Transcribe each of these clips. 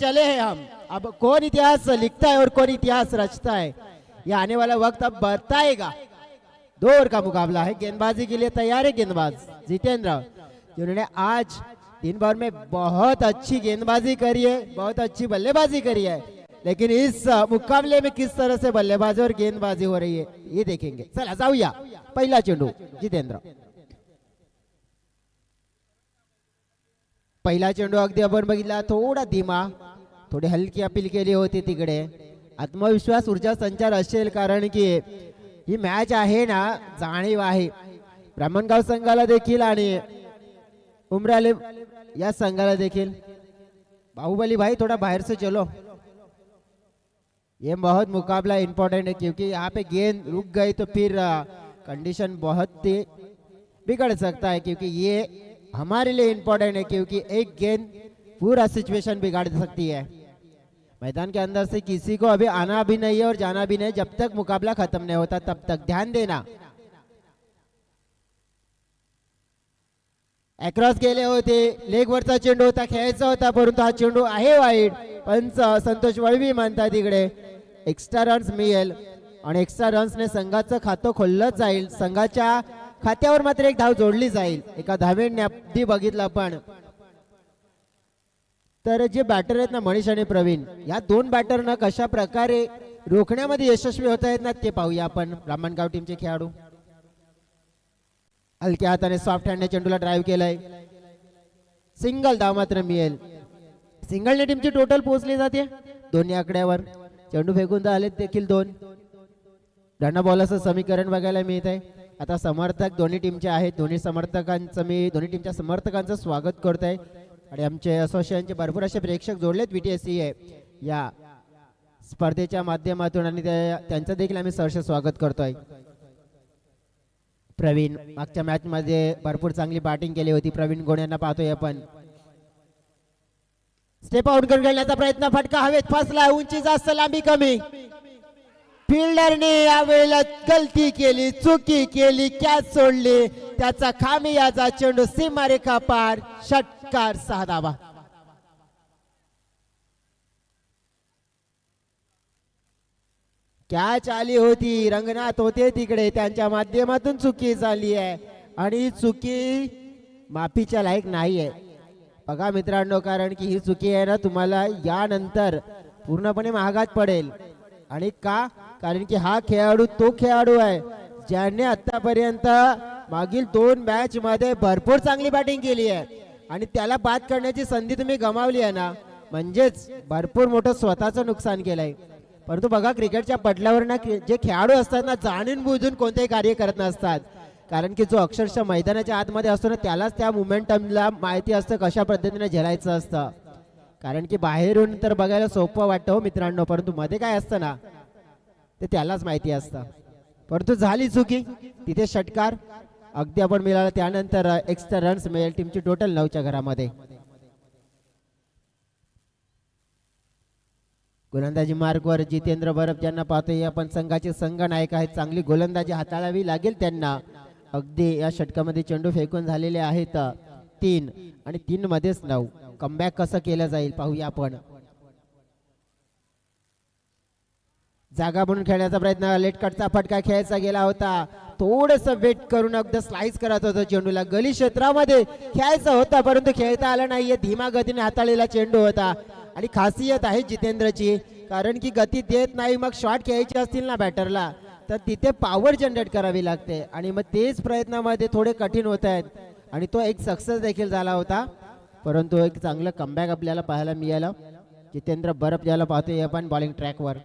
चले हैं हम। अब कौन इतिहास लिखता है और कौन इतिहास रचता है, ये आने वाला वक्त अब बताएगा। 2 ओवर का मुकाबला है, गेंदबाजी के लिए तैयार है गेंदबाज जितेंद्र, जिन्होंने आज दिन भर में बहुत अच्छी गेंदबाजी करी है, बहुत अच्छी बल्लेबाजी करी है, लेकिन इस मुकाबले में किस तरह से बल्लेबाजी और गेंदबाजी हो रही है ये देखेंगे। चला जाऊया, पहिला चेंडू जितेंद्र, पहिला चेंडू अगदी आपण बघितला थोडा धीमा, थोडी हलकी अपील केली होती तिकडे। आत्मविश्वास ऊर्जा संचार असेल, कारण की ही मॅच आहे ना, जाणीव आहे ब्राह्मणगाव संघाला देखील आणि उमराले या संघाला देखील। बाहुबली भाई थोड़ा बाहर से चलो, ये बहुत मुकाबला इंपॉर्टेंट है, क्योंकि यहाँ पे गेंद रुक गई तो फिर कंडीशन बहुत ही बिगड़ सकता है, क्योंकि ये हमारे लिए इंपॉर्टेंट है, क्योंकि एक गेंद पूरा सिचुएशन बिगाड़ सकती है। मैदान के अंदर से किसी को अभी आना भी नहीं है और जाना भी नहीं, जब तक मुकाबला खत्म नहीं होता तब तक ध्यान देना। अक्रॉस गेले होते, लेग वरचा चेंडू होता, खेळायचा होता, परंतु हा चेंडू आहे वाईड। पंच संतोष वळवी म्हणतात तिकडे एक्स्ट्रा रन्स मिळेल आणि एक्स्ट्रा रन्सने संघाचं खातं खोललं जाईल, संघाच्या खात्यावर मात्र एक धाव जोडली जाईल। एका धावेने अगदी बघितलं आपण तर जे बॅटर आहेत ना मनीष आणि प्रवीण, या 2 बॅटरना कशा प्रकारे रोखण्यामध्ये यशस्वी होत आहेत ना ते पाहूया आपण। ब्राह्मणगाव टीमचे खेळाडू हलक्या हाताने सॉफ्ट हँडने चेंडूला ड्राइव्ह केलाय, सिंगल धाव मात्र मिळेल। सिंगलने टीमची टोटल पोहोचली जाते दोन्ही आकड्यावर। चेंडू फेकून आलेत देखील 2 रन बॉलाचं समीकरण बघायला मिळत आहे। आता समर्थक दोन्ही टीमचे आहेत, दोन्ही समर्थकांचं मी दोन्ही टीमच्या समर्थकांचं स्वागत करतोय आणि आमचे असोसिएशनचे भरपूर असे प्रेक्षक जोडलेत VTSC या स्पर्धेच्या माध्यमातून आणि त्यांचं देखील आम्ही सहर्ष स्वागत करतोय। प्रवीण मागच्या मॅच मध्ये भरपूर चांगली बॅटिंग केली होती, प्रवीण गोण यांना पाहतोय आपण। स्टेप आउट करण्याचा प्रयत्न, फटका हवेत फसला, उंची जास्त लांबी कमी, फिल्डरने यावेळेला गलती केली, चुकी केली, कॅच सोडली, त्याचा खामियाजा चेंडू सीमारेखा पार, षटकार 6 धावा। कॅच आली होती, रंगनाथ होते तिकडे, त्यांच्या माध्यमातून चुकी झाली आहे आणि चुकी माफीच्या लायक नाहीये बघा मित्रांनो, कारण की ही चुकी आहे ना तुम्हाला यानंतर पूर्णपणे महागात पडेल। आणि का, कारण की हा खेळाडू तो खेळाडू आहे ज्याने आतापर्यंत मागील 2 मॅच मध्ये भरपूर चांगली बॅटिंग केली आहे आणि त्याला बाद करण्याची संधी तुम्ही गमावली आहे ना, म्हणजेच भरपूर मोठं स्वतःचं नुकसान केलंय। परंतु बघा क्रिकेटच्या पडल्यावर ना जे खेळाडू असतात ना जाणून बुजून कोणतेही कार्य करत नसतात, कारण की जो अक्षरशः मैदानाच्या आतमध्ये असतो ना त्यालाच त्या मोमेंटमला माहिती असतं कशा पद्धतीने झेलायचं असतं। कारण की बाहेरून तर बघायला सोपं वाटतं हो मित्रांनो, परंतु मध्ये काय असतं ना ते त्यालाच माहिती असतं। परंतु झाली चुकी, तिथे षटकार अगदी आपण मिळाला, त्यानंतर एक्स्ट्रा रन्स मिळेल टीमची टोटल 9च्या घरामध्ये। गोलंदाजी मार्गवर जितेंद्र बरफ ज्यांना पाहतोय आपण, संघाचे संघ नायक आहेत, चांगली गोलंदाजी हाताळावी लागेल त्यांना। अगदी या षटकामध्ये चेंडू फेकून झालेले आहेत 3 आणि 3 मध्येच 9। कमबॅक कसं केलं जाईल पाहूया आपण। जागा बनून खेळण्याचा प्रयत्न, लेट कटचा फटका खेळायचा गेला होता, थोडस वेट करून अगदी स्लाइस करत होता चेंडूला, गली क्षेत्रामध्ये खेळायचं होता परंतु खेळता आलं नाहीये, धीमा गतीने हाताळलेला चेंडू होता। आणि खासियत आहे जितेंद्रची, कारण की गती देत नाही, मग शॉट खेळायचे असतील ना बॅटरला तर तिथे पॉवर जनरेट करावी लागते आणि मग तेच प्रयत्नामध्ये थोडे कठीण होत आहेत आणि तो एक सक्सेस देखील झाला होता। परंतु एक चांगलं कमबॅक आपल्याला पाहायला मिळालं। जितेंद्र बरफ ज्याला पाहतोय आपण बॉलिंग ट्रॅकवर,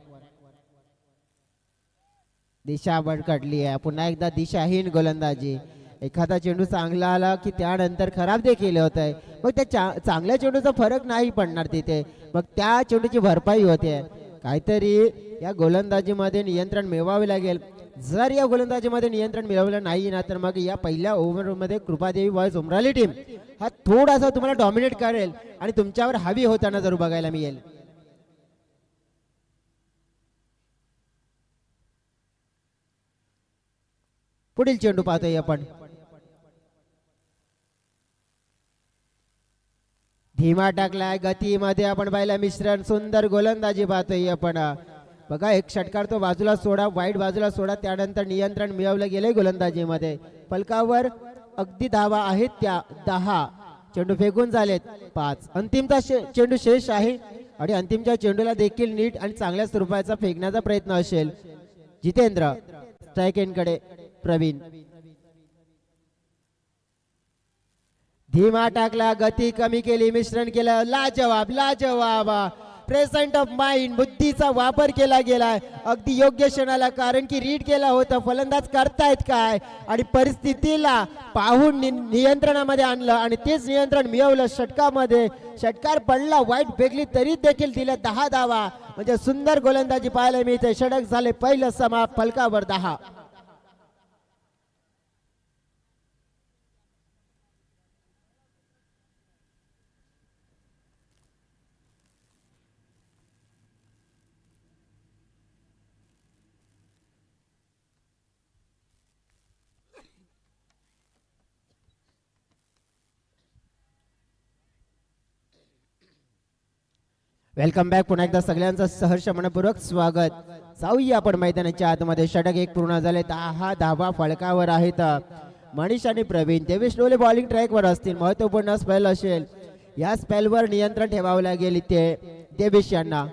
दिशा भरकटली आहे, पुन्हा एकदा दिशाहीन गोलंदाजी। एखादा चेंडू चांगला आला की त्यानंतर खराब देखील होत आहे, मग त्या चांगल्या चेंडूचा फरक नाही पडणार तिथे, मग त्या चेंडूची भरपाई होते। काहीतरी या गोलंदाजीमध्ये नियंत्रण मिळवावे लागेल। जर या गोलंदाजीमध्ये नियंत्रण मिळवलं नाही ना तर मग या पहिल्या ओव्हरमध्ये कृपादेवी बॉयज उमराली टीम हा थोडासा तुम्हाला डॉमिनेट करेल आणि तुमच्यावर हवी होताना जरूर बघायला मिळेल। पुढील चेंडू पाहतोय आपण, धीमा टाकलाय गतीमध्ये आपण पाहिलं मिश्रण सुंदर गोलंदाजी पाहतोय आपण बघा एक षटकार तो बाजूला सोडा वाईट बाजूला सोडा त्यानंतर नियंत्रण मिळवलं गेलंय गोलंदाजीमध्ये फलकावर अगदी धावा आहेत त्या 10 चेंडू फेकून झालेत 5 अंतिमचा चेंडू शेष आहे आणि अंतिमच्या चेंडूला देखील नीट आणि चांगल्या स्वरूपाचा फेकण्याचा प्रयत्न असेल जितेंद्र स्ट्राइक एंडकडे प्रवीण धीमा टाकला गती कमी केली मिश्रण केलं लाजवाब लाजवाब प्रेझेंट ऑफ माइंड बुद्धीचा वापर केला गेलाय अगदी योग्य क्षणाला कारण की रीड केला होता फलंदाज करतायत काय आणि परिस्थितीला पाहून नियंत्रणामध्ये आणलं आणि तेच नियंत्रण मिळवलं षटकामध्ये षटकार पडला वाईट फेकली तरी देखील दिल्या 10 धावा म्हणजे सुंदर गोलंदाजी पाहायला मिळते षटक झाले पहिलं समाप्त फलकावर 10 वेलकम बॅक पुन्हा एकदा सगळ्यांचं सहर्ष मनपूर्वक स्वागत जाऊया आपण मैदानाच्या आतमध्ये षटक एक पूर्ण झाले 10 धावा फलकावर आहेत मनीष आणि प्रवीण देवेश डोले बॉलिंग ट्रॅकवर असतील महत्वपूर्ण स्पेल असेल या स्पेलवर नियंत्रण ठेवावं लागेल ते देवेश यांना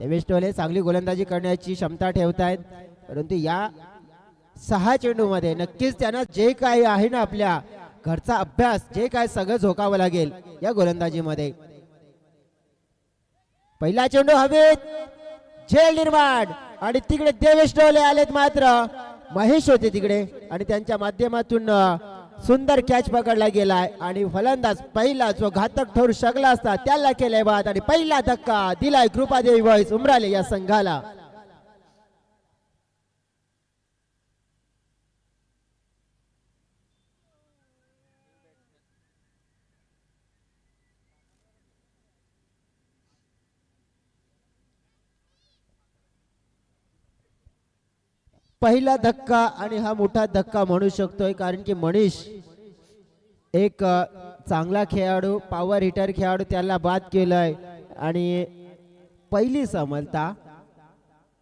देवेश डोले चांगली गोलंदाजी करण्याची क्षमता ठेवतायत परंतु या 6 चेंडूमध्ये नक्कीच त्यांना जे काही आहे ना आपल्या घरचा अभ्यास जे काय सगळं झोकावं लागेल या गोलंदाजीमध्ये पहिला चेंडू हवेत झेल निर्माण आणि तिकडे देवेश डोले आलेत मात्र महेश होते तिकडे आणि त्यांच्या माध्यमातून सुंदर कॅच पकडला गेलाय आणि फलंदाज पहिला जो घातक ठरू शकला असता त्याला केलाय बाद आणि पहिला धक्का दिलाय कृपादेवी बॉईज उमराले या संघाला पहिला धक्का आणि हा मोठा धक्का म्हणू शकतोय कारण की मनीष एक चांगला खेळाडू पॉवर हिटर खेळाडू त्याला बाद केलाय आणि पहिली समलता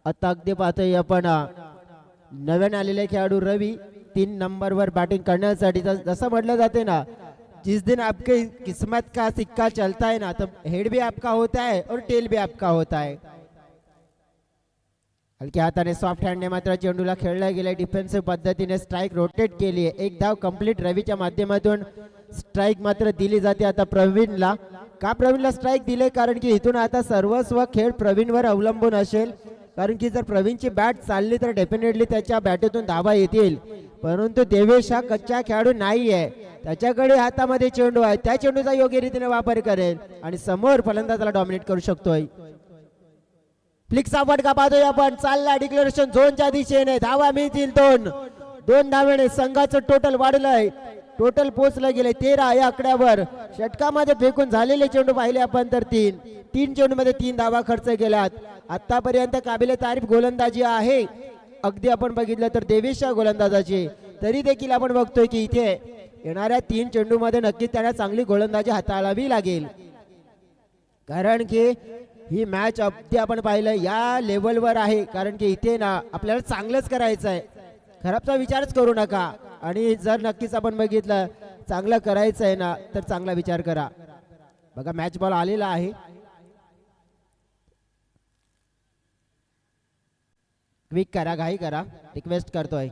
आता अगदी पाहतोय आपण नवीन आलेले खेळाडू रवी 3 नंबरवर बॅटिंग करण्यासाठी जसं म्हटलं जाते ना जिस दिन आपके किस्मत का सिक्का चलता है ना तब हेड भी आपका होता है और टेल भी आपका होता है हलक्या हाताने सॉफ्ट हँडने मात्र चेंडूला खेळला गेलाय डिफेन्सिव्ह पद्धतीने स्ट्राइक रोटेट केली आहे एक धाव कंप्लीट रवीच्या माध्यमातून स्ट्राइक मात्र दिली जाते आता प्रवीणला का प्रवीणला स्ट्राइक दिले कारण की इथून आता सर्वस्व खेळ प्रवीणवर अवलंबून असेल कारण की जर प्रवीणची बॅट चालली तर डेफिनेटली त्याच्या बॅटेतून धावा येतील परंतु देवेश हा कच्चा खेळाडू नाहीये त्याच्याकडे हातामध्ये चेंडू आहे त्या चेंडूचा योग्य रीतीने वापर करेल आणि समोर फलंदाजाला डॉमिनेट करू शकतोय फ्लिक्सचा फटका पाहतोय आपण चालला डिक्लेरेशन झोनच्या दिशेने धावा मिळतील 2 धावेने संघाचं टोटल वाढलंय टोटल पोहोचलं गेले 13 या आकड्यावर षटकामध्ये फेकून झालेले चेंडू पाहिले आपण तर 3 चेंडूमध्ये 3 धावा खर्च केल्यात आतापर्यंत काबिले तारीफ गोलंदाजी आहे अगदी आपण बघितलं तर देवेश गोलंदाजाची तरी देखील आपण बघतोय की इथे येणाऱ्या 3 चेंडूमध्ये नक्कीच त्यांना चांगली गोलंदाजी हाताळावी लागेल कारण की ही मॅच अगदी आपण पाहिलं या लेवलवर आहे कारण की इथे ना आपल्याला चांगलंच करायचं आहे खराबचा विचारच करू नका आणि जर नक्कीच आपण बघितलं चांगलं करायचं आहे ना तर चांगला विचार करा बघा मॅच बॉल आलेला आहे क्विक करा घाई करा रिक्वेस्ट करतोय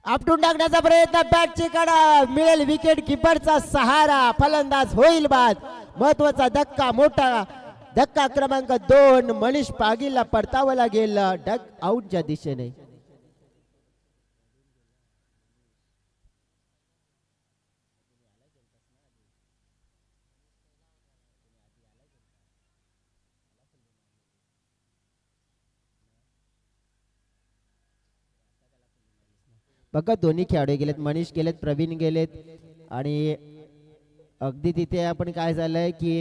आपटून टाकण्याचा प्रयत्न बॅटची कडा मिळेल विकेट किपरचा सहारा फलंदाज होईल बाद महत्वाचा धक्का मोठा धक्का क्रमांक 2 मनीष पागीलला परतावला गेला डक आउटच्या दिशेने बघा दोन्ही खेळाडू गेलेत मनीष गेलेत प्रवीण गेलेत आणि अगदी तिथे आपण काय झालंय की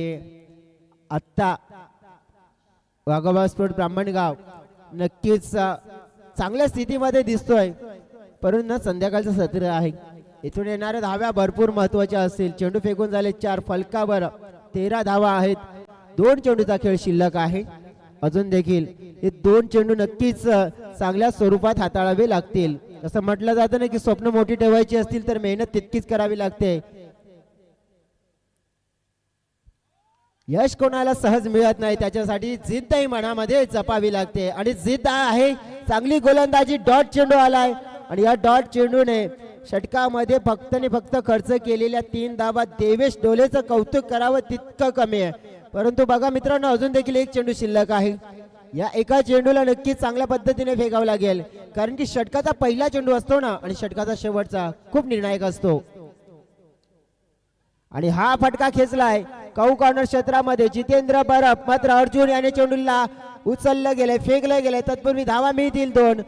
आत्ता वाघोबा स्पोर्ट ब्राह्मणगाव नक्कीच चांगल्या स्थितीमध्ये दिसतोय, परंतु ना संध्याकाळचं सत्र आहे, इथून येणाऱ्या धाव्या भरपूर महत्वाच्या असतील. चेंडू फेकून झाले 4, फलकावर 13 धावा आहेत. 2 चेंडूचा खेळ शिल्लक आहे. अजून देखील हे 2 चेंडू नक्कीच चांगल्या स्वरूपात हाताळावे लागतील. असं म्हटलं जातं ना की स्वप्न मोठी ठेवायची असतील तर मेहनत तितकीच करावी लागते. यश कोणाला सहज मिळत नाही, त्याच्यासाठी जिद्दही मनामध्ये जपावी लागते आणि जिद्द आहे. चांगली गोलंदाजी, डॉट चेंडू आलाय आणि या डॉट चेंडूने षटकामध्ये फक्त आणि फक्त खर्च केलेल्या 3 धावा देवेश डोलेचं कौतुक करावं तितकं कमी आहे. परंतु बघा मित्रांनो, अजून देखील 1 चेंडू शिल्लक आहे. या एका चेंडूला नक्कीच चांगल्या पद्धतीने फेकावं लागेल, कारण की षटकाचा पहिला चेंडू असतो ना आणि षटकाचा शेवटचा खूप निर्णायक असतो. आणि हा फटका खेचलाय काऊ कॉर्नर क्षेत्रामध्ये जितेंद्र बरफ. मात्र अर्जुन याने चेंडूला उचललं गेले, फेकलं गेले. तत्पूर्वी धावा मिळतील 2.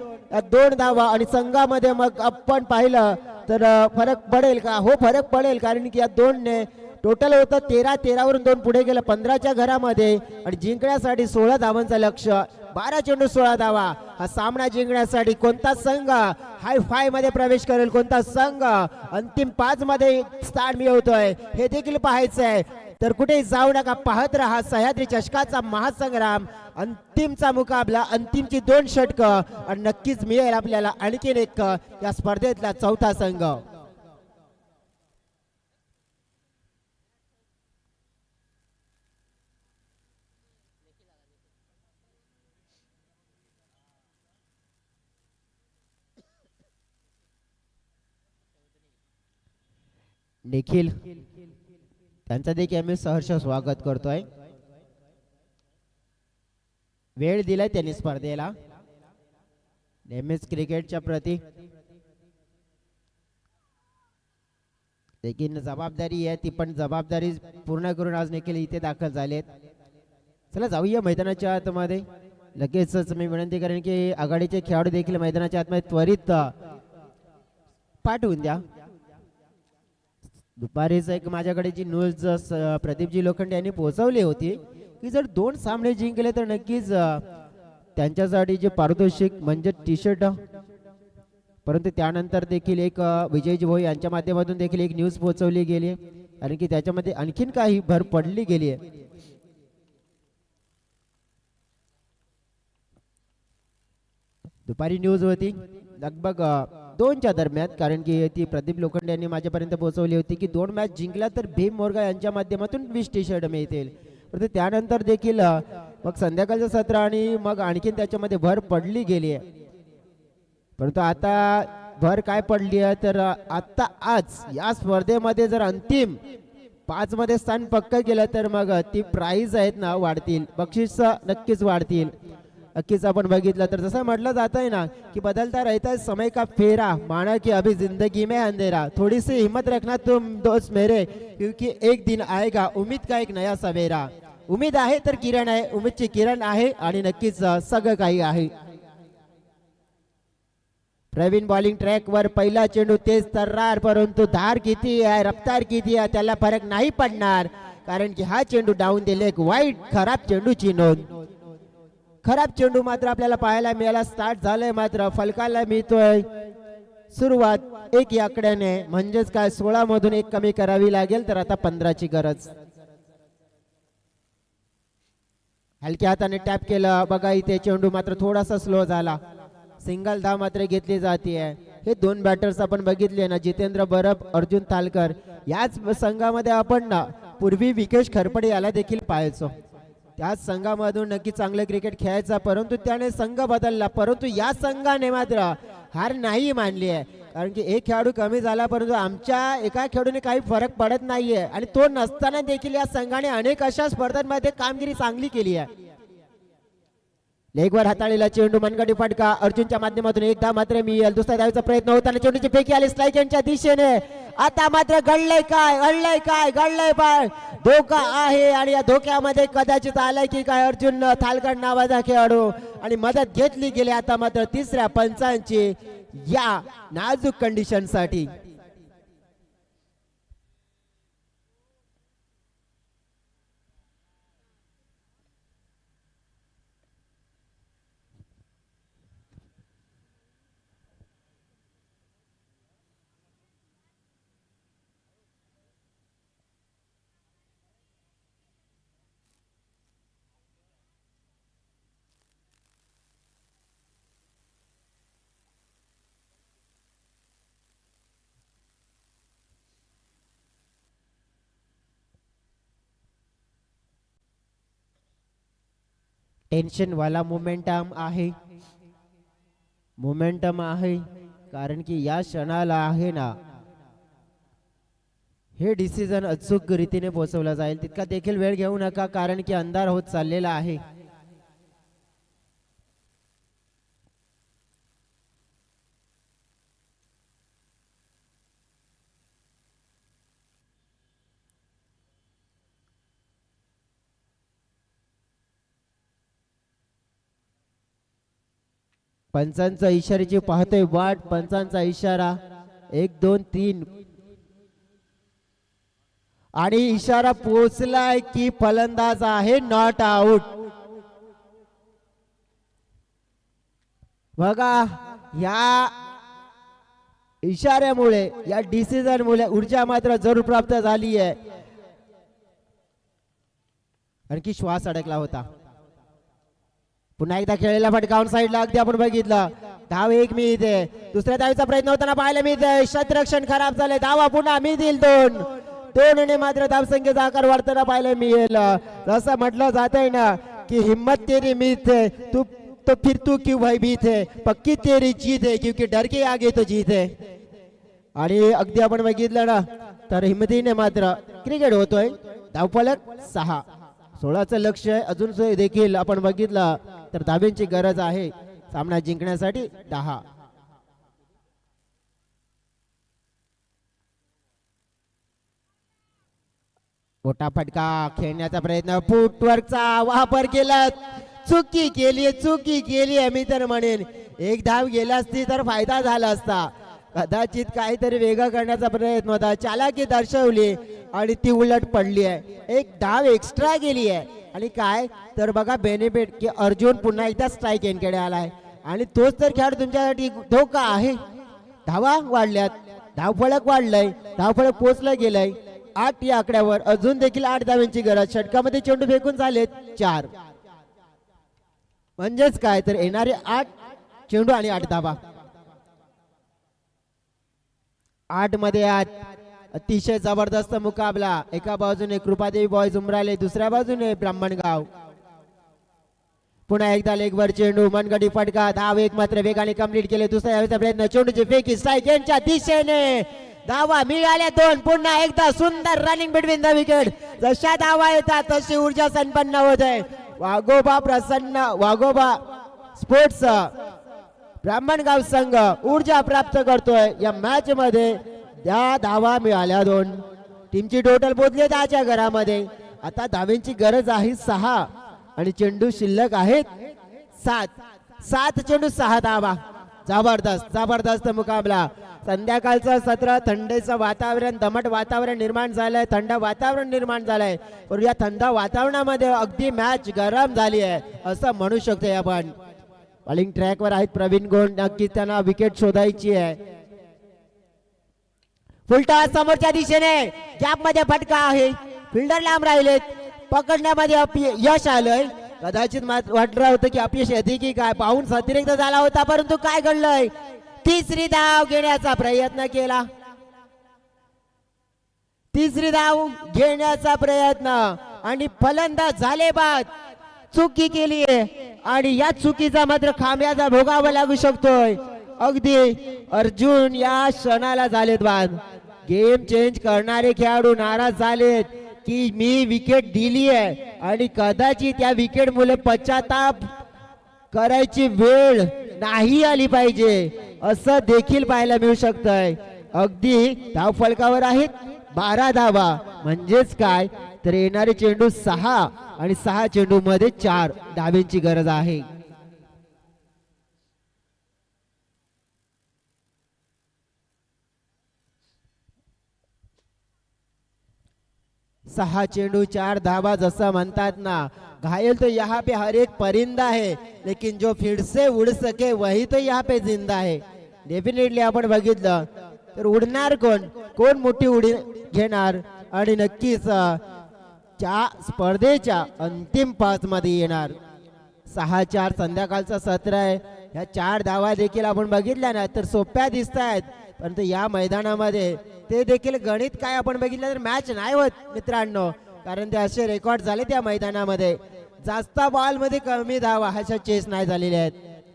2 धावा आणि संघामध्ये मग आपण पाहिलं तर फरक पडेल का? हो, फरक पडेल, कारण की या 2 ने टोटल होतं 13 वरून 2 पुढे गेलं 15च्या घरामध्ये आणि जिंकण्यासाठी 16 धावांचं लक्ष्य. 12 चेंडू 16 धावा. हा सामना जिंकण्यासाठी कोणता संघ हाय फाय मध्ये प्रवेश करेल, कोणता संघ अंतिम 5 मध्ये स्थान मिळवतोय हे देखील पाहायचं आहे. तर कुठे जाऊ नका, पाहत रहा सह्याद्री चषकाचा महासंग्राम. अंतिमचा मुकाबला, अंतिमची 2 षटकं आणि नक्कीच मिळेल आपल्याला आणखीन एक या स्पर्धेतला 4था संघ. निखिल त्यांचा देखील आम्ही सहर्ष स्वागत करतोय. वेळ दिलाय त्यांनी स्पर्धेला. नेहमीच क्रिकेटच्या प्रती देखील जबाबदारी आहे, ती पण जबाबदारी पूर्ण करून आज निखिल इथे दाखल झालेत. चला जाऊया मैदानाच्या आतमध्ये. लगेचच मी विनंती करेन की आघाडीचे खेळाडू देखील मैदानाच्या आतमध्ये त्वरित पाठवून द्या. दुपारीच एक माझ्याकडे जी न्यूज प्रदीपजी लोखंडे यांनी पोहोचवली होती की जर 2 सामने जिंकले तर नक्कीच त्यांच्यासाठी जे पारितोषिक म्हणजे टी शर्ट, परंतु त्यानंतर देखील एक विजयजी भाऊ यांच्या माध्यमातून देखील एक न्यूज पोहोचवली गेली आहे, कारण की त्याच्यामध्ये आणखीन काही भर पडली गेली आहे. दुपारी न्यूज होती लगभग 2च्या दरम्यान, कारण की ती प्रदीप लोखंडे यांनी माझ्यापर्यंत पोहोचवली होती की 2 मॅच जिंकला तर भीम मोरगा यांच्या माध्यमातून 20 टी शर्ट मिळतील. परंतु त्यानंतर देखील मग संध्याकाळचं सत्र आणि मग आणखीन त्याच्यामध्ये भर पडली गेली आहे. परंतु आता भर काय पडली आहे तर आता आज या स्पर्धेमध्ये जर अंतिम 5 मध्ये स्थान पक्क केलं तर मग ती प्राइज आहेत ना वाढतील, बक्षीस नक्कीच वाढतील. नक्कीच आपण बघितलं तर जसं म्हटलं जात आहे ना की बदलता रहता है समय का फेरा, माना कि अभी जिंदगी में अंधेरा, थोड़ी सी हिम्मत रखना तुम दोस्त मेरे, क्योंकि एक दिन आएगा उम्मीद का एक नया सवेरा. उम्मीद आहे तर किरण आहे, उम्मीदची किरण आहे आणि नक्कीच सगळं काही आहे. प्रवीण बॉलिंग ट्रॅक वर पहिला चेंडू तेज तर्रार, परंतु धार किती आहे, रफ्तार किती आहे त्याला फरक नाही पडणार, कारण की हा चेंडू डाऊन दिले. एक वाईट खराब चेंडूची नोंद. खराब चेंडू मात्र आपल्याला पाहायला मिळाला. स्टार्ट झालंय मात्र फलकाला मिळतोय सुरुवात 1 या आकड्याने, म्हणजेच काय 16 मधून 1 कमी करावी लागेल, तर आता 15ची गरज. हलक्या हाताने टॅप केलं बघा, इथे चेंडू मात्र थोडासा स्लो झाला. सिंगल धाव मात्र घेतली जाते. हे 2 बॅटर्स आपण बघितले ना, जितेंद्र बरफ, अर्जुन तालकर. याच संघामध्ये आपण ना पूर्वी विकेश खरपडे याला देखील पाहायचो. त्याच संघामधून नक्की चांगले क्रिकेट खेळायचा, परंतु त्याने संघ बदलला. परंतु या संघाने मात्र हार नाही मानली आहे, कारण की एक खेळाडू कमी झाला, परंतु आमच्या एका खेळाडूने काही फरक पडत नाहीये. आणि तो नसताना देखील या संघाने अनेक अशा स्पर्धांमध्ये कामगिरी चांगली केली आहे. लेगवर हाताळलेला चेंडू, मनगटी फटका अर्जुनच्या माध्यमातून 1 धाव मात्र मिळेल. दुसऱ्या धावेचा प्रयत्न होताना चेंडूची फेकी आली स्ट्राइक यांच्या दिशेने. आता मात्र घडलंय काय, घडलंय काय, घडलंय काय, धोका आहे आणि या धोक्यामध्ये कदाचित आलाय की काय अर्जुन थालकर नावाचा खेळाडू, आणि मदत घेतली गेली आता मात्र तिसऱ्या पंचांची या नाजूक कंडिशन साठी. टेन्शन वाला मोमेंटम आहे कारण की या क्षणाला आहे ना हे डिसिजन अचूक रीतीने पोहोचवला जाईल तितका देखील वेळ घेऊ नका कारण की अंधार होत चाललेला आहे. पंचांचा इशाऱ्याची पाहतोय वाट. पंचांचा इशारा 1 2 3 आणि इशारा पोहोचलाय की फलंदाज आहे नॉट आउट. बघा या इशाऱ्यामुळे या डिसिजन मुळे ऊर्जा मात्र जरूर प्राप्त झाली आहे. आणखी श्वास अडकला होता. पुन्हा एकदा खेळलेला फटका साईडला अगदी आपण बघितलं. धाव 1 मी इथे दुसऱ्या धावेचा प्रयत्न होताना पाहायला मिळते. क्षेत्ररक्षण खराब झाले. धावा पुन्हा मी देईल 2 ने मात्र धावसंख्येचा आकार वाढताना पाहायला मिळेल. जसं म्हटलं जात आहे ना की हिम्मत तेरी मीत है तू तो फिर तू क्यों भयभीत है पक्की तेरी जीत है क्योंकि डर के आगे तो जीत है. आणि अगदी आपण बघितलं ना तर हिम्मतीने मात्र क्रिकेट होतोय. धावफलक 6. 16चं लक्ष आहे. अजून देखील आपण बघितलं तर धाब्यांची गरज आहे सामना जिंकण्यासाठी. 10. मोठा फटका खेळण्याचा प्रयत्न फुटवर्कचा वापर केला. चुकी केली मी तर म्हणेन 1 धाव गेला असती तर फायदा झाला असता. कदाचित काहीतरी वेगळं करण्याचा प्रयत्न होता. चालाकी दर्शवली आणि ती उलट पडली आहे. 1 धाव एक्स्ट्रा गेली आहे आणि काय तर बघा बेनिफिट की अर्जुन पुन्हा एकदा स्ट्राईक एनकडे आलाय आणि तोच तर खेळ तुमच्यासाठी धोका आहे. धावा वाढल्यात. धावफलक वाढलंय. धावफलक पोहोचलं गेलंय 8 या आकड्यावर. अजून देखील 8 धावांची गरज. षटकामध्ये चेंडू फेकून झालेत 4. म्हणजेच काय तर येणारे 8 चेंडू आणि 8 धावा. 8 मध्ये 8. अतिशय जबरदस्त मुकाबला. एका बाजूने कृपादेवी बॉयज उमराले दुसऱ्या बाजूने ब्राह्मणगाव. पुन्हा एकदा लेगवर चेंडू मनगडी फटका. धाव 1 मात्र वेगाने कंप्लीट केले. दुसऱ्या धावेचा प्रयत्न चेंडूची फेकी स्ट्राईक यांच्या दिशेने. धावा मिळाल्या 2. पुन्हा एकदा सुंदर रनिंग बिटवीन द विकेट. जशा धावा येतात तशी ऊर्जा संपन्न होत आहे. वाघोबा प्रसन्न वाघोबा स्पोर्ट्स ब्राह्मणगाव संघ ऊर्जा प्राप्त करतोय या मॅच मध्ये. त्या धावा मिळाल्या 2. टीमची टोटल पोहोचली 10च्या घरामध्ये. आता धावेंची गरज आहे 6 आणि चेंडू शिल्लक आहेत 7 चेंडू 6 धावा. जबरदस्त मुकाबला. संध्याकाळचं सत्र थंडीचं वातावरण दमट वातावरण निर्माण झालंय. थंड वातावरण निर्माण झालंय. पण या थंड वातावरणामध्ये अगदी मॅच गरम झाली आहे असं म्हणू शकतो आपण. बॉलिंग ट्रॅकवर आहेत प्रवीण गोंड. नक्कीच त्यांना विकेट शोधायची आहे. फुलटॉस समोरच्या दिशेने गॅप मध्ये फटका आहे. फिल्डर लांब राहिलेत. पकडण्यामध्ये यश आलंय. कदाचित वाटलं होतं की अपयश येते की काय. बाउन्स अतिरिक्त झाला होता परंतु काय घडलंय. 3री धाव घेण्याचा प्रयत्न केला. 3री धाव घेण्याचा प्रयत्न आणि फलंदाज झाले बाद. चुकी केली आहे आणि या चुकीचा मात्र खांब्याचा भोगावा लागू शकतोय. अगदी अर्जुन या क्षणाला झालेत बाद. गेम चेंज करणारे खेळाडू नाराज झालेत की मी विकेट दिली आहे आणि कदाचित या विकेट मुळे पश्चाताप करायची वेळ नाही आली पाहिजे असं देखील पाहायला मिळू शकतंय. अगदी धाव फलकावर आहेत 12 धावा. म्हणजेच काय तर येणारे चेंडू 6 आणि 6 चेंडू मध्ये 4 धावेंची गरज आहे. 6 चेंडू 4 धावा. जसा म्हणतात ना घायल तो यहाँ पे हर एक परिंदा है लेकिन जो फिर से उड़ सके वही तो यहाँ पे जिंदा है. डेफिनेटली आपण बघितलं तर उडणार कोण मोठी उडी घेणार आणि नक्कीच त्या स्पर्धेच्या अंतिम 5 मध्ये येणार. 6-4 संध्याकाळचा सत्र आहे. ह्या 4 धावा देखील आपण बघितल्या ना तर सोप्या दिसत आहेत परंतु या मैदानामध्ये ते देखील गणित काय आपण बघितलं तर मॅच नाही होत मित्रांनो. कारण ते असे रेकॉर्ड झाले त्या मैदानामध्ये. जास्त बॉल मध्ये कमी धावा अशा चेस नाही झालेल्या आहेत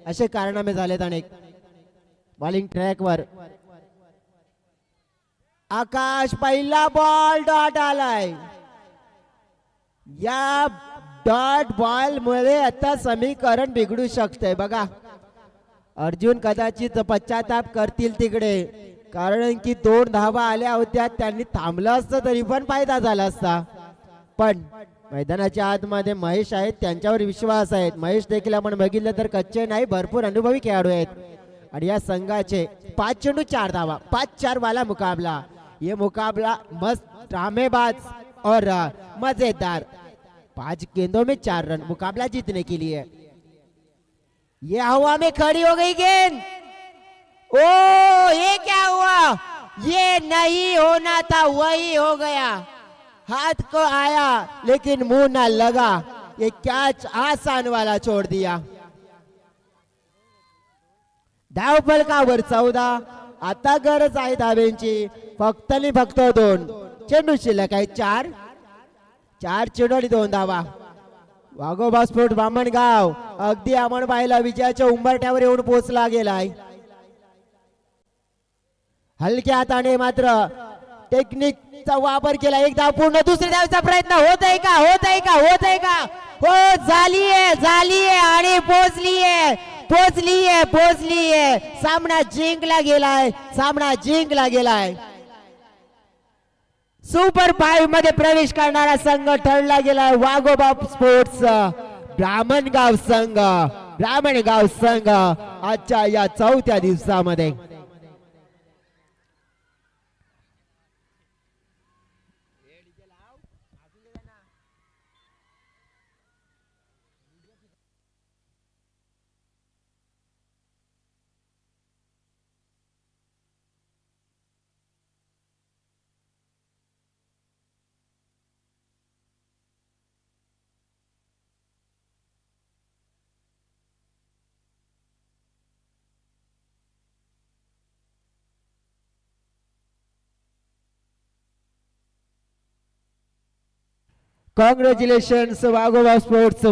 असे कारनामे झालेत अनेक. बॉलिंग ट्रॅकवर आकाश पहिला बॉल डॉट आलाय. या डॉट बॉल मुळे आता समीकरण बिघडू शकते. बघा अर्जुन कदाचित पश्चाताप करतील तिकडे, कारण की 2 धावा आल्या होत्या, त्यांनी थांबलं असतं तरी पण फायदा झाला असता. पण मैदानाच्या आतमध्ये महेश आहेत, त्यांच्यावर विश्वास आहे. महेश देखील आपण बघितलं तर कच्चे नाही, भरपूर अनुभवी खेळाडू आहेत. आणि या संघाचे 5 चेंडू 4 धावा, 5-4 वाला मुकाबला. ये मुकाबला मस्त ड्रामेबाज और मजेदार. 5 गेंदों में 4 रन, मुकाबला जीतने के लिए. ये हवा में खड़ी हो गई गेंद. ओ ये क्या हुआ? ये नहीं होना था, वही हो गया. हाथ को आया लेकिन मुंह ना लगा. ये कैच आसान वाला छोड़ दिया. धाव फलकावर 14. आता गरज आहे धाब्यांची, फक्त आणि फक्त 2 चेंडू शिल्लक आहे. 4 चेंडू आणि 2 धावा. वाघोबा स्पोर्ट बामणगाव अगदी आपण पाहिला विजयाच्या उंबरठ्यावर येऊन पोहोचला गेलाय. हलक्या हाताने मात्र टेक्निकचा वापर केला. एक धाव पूर्ण, दुसरी धावचा प्रयत्न होत आहे का? होत आहे का? होत आहे का? हो झालीये आणि पोचलीये. सामना जिंकला गेलाय. सुपर 5 मध्ये प्रवेश करणारा संघ ठरला गेला वाघोबा स्पोर्ट्स ब्राह्मणगाव संघ आजच्या या 4थ्या दिवसामध्ये. Congratulations, Vaghova Sports.